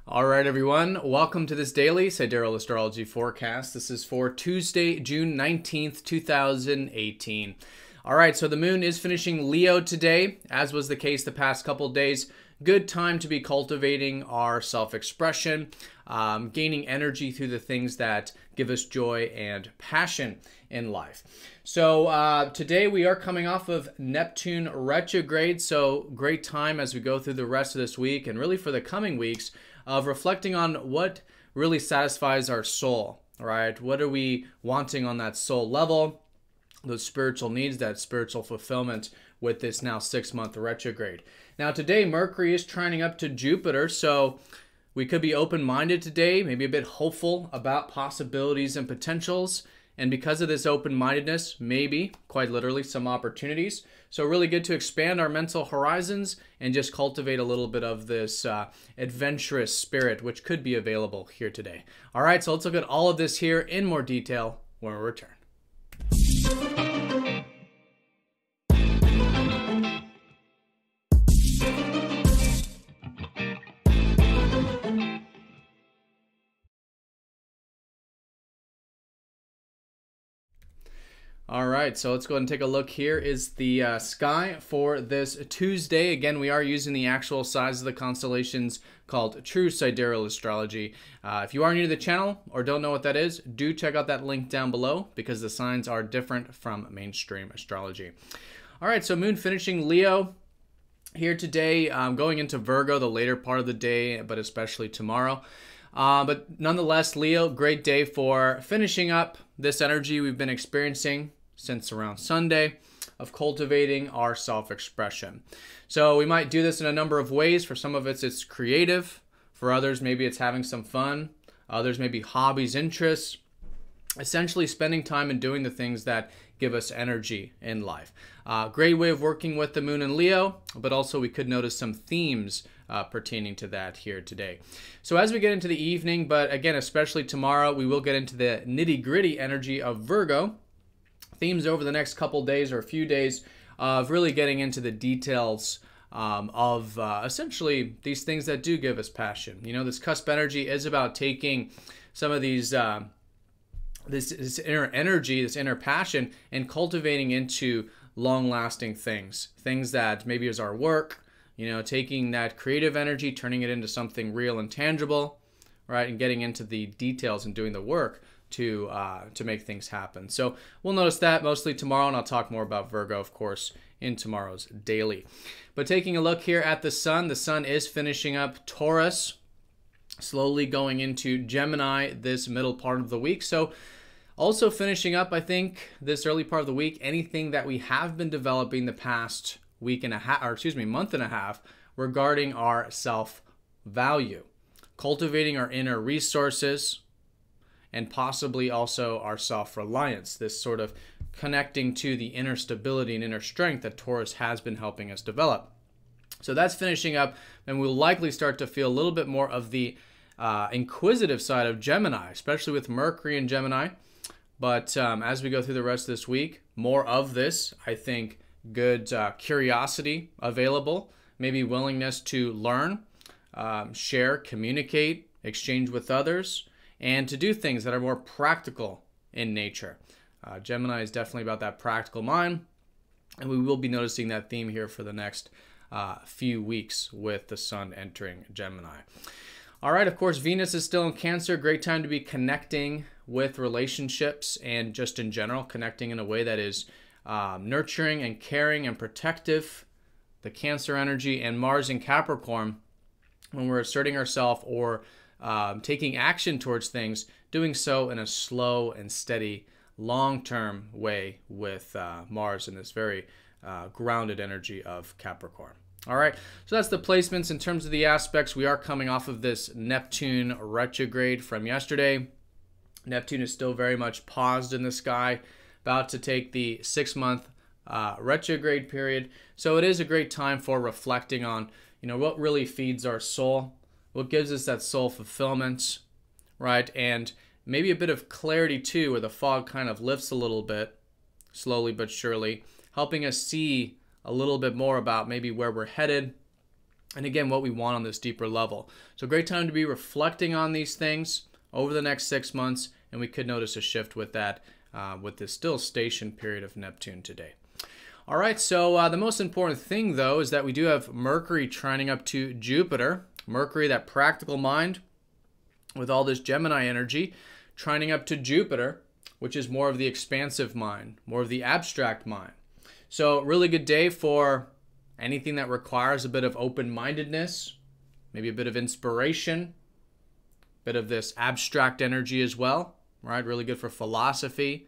All right, everyone. Welcome to this daily Sidereal Astrology forecast. This is for Tuesday, June 19th, 2018. All right, so the moon is finishing Leo today, as was the case the past couple days. Good time to be cultivating our self-expression, gaining energy through the things that give us joy and passion in life. So today we are coming off of Neptune retrograde, so great time as we go through the rest of this week and really for the coming weeks of reflecting on what really satisfies our soul, right? What are we wanting on that soul level, those spiritual needs, that spiritual fulfillment with this now 6-month retrograde. Now today, Mercury is trining up to Jupiter, so we could be open-minded today, maybe a bit hopeful about possibilities and potentials. And because of this open-mindedness, maybe, quite literally, some opportunities. So really good to expand our mental horizons and just cultivate a little bit of this adventurous spirit, which could be available here today. All right, so let's look at all of this here in more detail when we return. All right, so let's go ahead and take a look. Here is the sky for this Tuesday. Again, we are using the actual size of the constellations called True Sidereal Astrology. If you are new to the channel or don't know what that is, do check out that link down below because the signs are different from mainstream astrology. All right, so moon finishing Leo here today, going into Virgo the later part of the day, but especially tomorrow. But nonetheless, Leo, great day for finishing up this energy we've been experiencing since around Sunday of cultivating our self-expression. So we might do this in a number of ways. For some of it's creative. For others, maybe it's having some fun. Others, maybe hobbies, interests. Essentially spending time and doing the things that give us energy in life. Great way of working with the moon in Leo, but also we could notice some themes pertaining to that here today. So as we get into the evening, but again, especially tomorrow, we will get into the nitty-gritty energy of Virgo. Themes over the next couple days or a few days of really getting into the details of essentially these things that do give us passion. You know, this cusp energy is about taking some of these this inner energy, this inner passion, and cultivating into long-lasting things that maybe is our work, you know, taking that creative energy, turning it into something real and tangible, right, and getting into the details and doing the work to make things happen. So we'll notice that mostly tomorrow, and I'll talk more about Virgo, of course, in tomorrow's daily. But taking a look here at the sun is finishing up Taurus, slowly going into Gemini this middle part of the week. So also finishing up, I think, this early part of the week, anything that we have been developing the past month and a half regarding our self-value, cultivating our inner resources, and possibly also our self-reliance, this sort of connecting to the inner stability and inner strength that Taurus has been helping us develop. So that's finishing up, and we'll likely start to feel a little bit more of the inquisitive side of Gemini, especially with Mercury in Gemini. But as we go through the rest of this week, more of this, I think, good curiosity available, maybe willingness to learn, share, communicate, exchange with others, and to do things that are more practical in nature. Gemini is definitely about that practical mind, and we will be noticing that theme here for the next few weeks with the sun entering Gemini. All right, of course, Venus is still in Cancer. Great time to be connecting with relationships and just in general, connecting in a way that is nurturing and caring and protective. The Cancer energy, and Mars in Capricorn, when we're asserting ourselves or taking action towards things, doing so in a slow and steady, long-term way with Mars in this very grounded energy of Capricorn. All right, so that's the placements. In terms of the aspects, we are coming off of this Neptune retrograde from yesterday. Neptune is still very much paused in the sky, about to take the 6-month retrograde period. So it is a great time for reflecting on, you know, what really feeds our soul, what gives us that soul fulfillment, right? And maybe a bit of clarity too, where the fog kind of lifts a little bit, slowly but surely, helping us see a little bit more about maybe where we're headed, and again, what we want on this deeper level. So great time to be reflecting on these things over the next 6 months, and we could notice a shift with that, with this still station period of Neptune today. All right, so the most important thing, though, is that we do have Mercury trining up to Jupiter. Mercury, that practical mind, with all this Gemini energy, trining up to Jupiter, which is more of the expansive mind, more of the abstract mind. So really good day for anything that requires a bit of open-mindedness, maybe a bit of inspiration, a bit of this abstract energy as well, right? Really good for philosophy,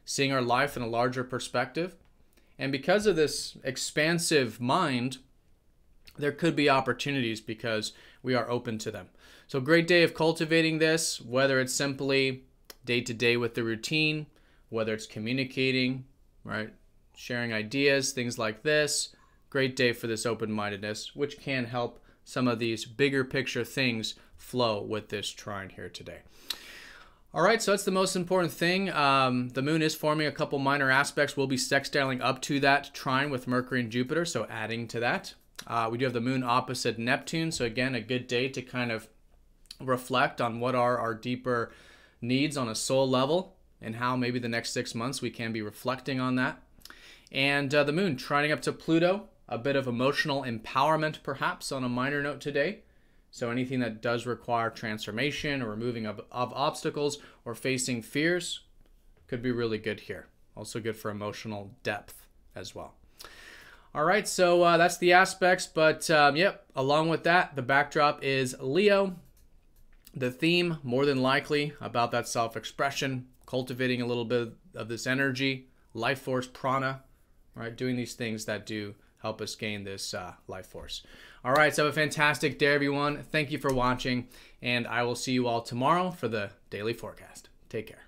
seeing our life in a larger perspective. And because of this expansive mind, there could be opportunities because we are open to them. So great day of cultivating this, whether it's simply day-to-day with the routine, whether it's communicating, right? Sharing ideas, things like this. Great day for this open-mindedness, which can help some of these bigger picture things flow with this trine here today. All right, so that's the most important thing. The moon is forming a couple minor aspects. We'll be sextiling up to that trine with Mercury and Jupiter, so adding to that. We do have the moon opposite Neptune, so again, a good day to kind of reflect on what are our deeper needs on a soul level and how maybe the next 6 months we can be reflecting on that. And the moon trining up to Pluto, a bit of emotional empowerment perhaps on a minor note today. So anything that does require transformation or removing of obstacles or facing fears could be really good here. Also good for emotional depth as well. All right, so that's the aspects, but yep, along with that, the backdrop is Leo. The theme, more than likely, about that self-expression, cultivating a little bit of this energy, life force, prana, right? Doing these things that do help us gain this life force. All right, so have a fantastic day, everyone. Thank you for watching, and I will see you all tomorrow for the daily forecast. Take care.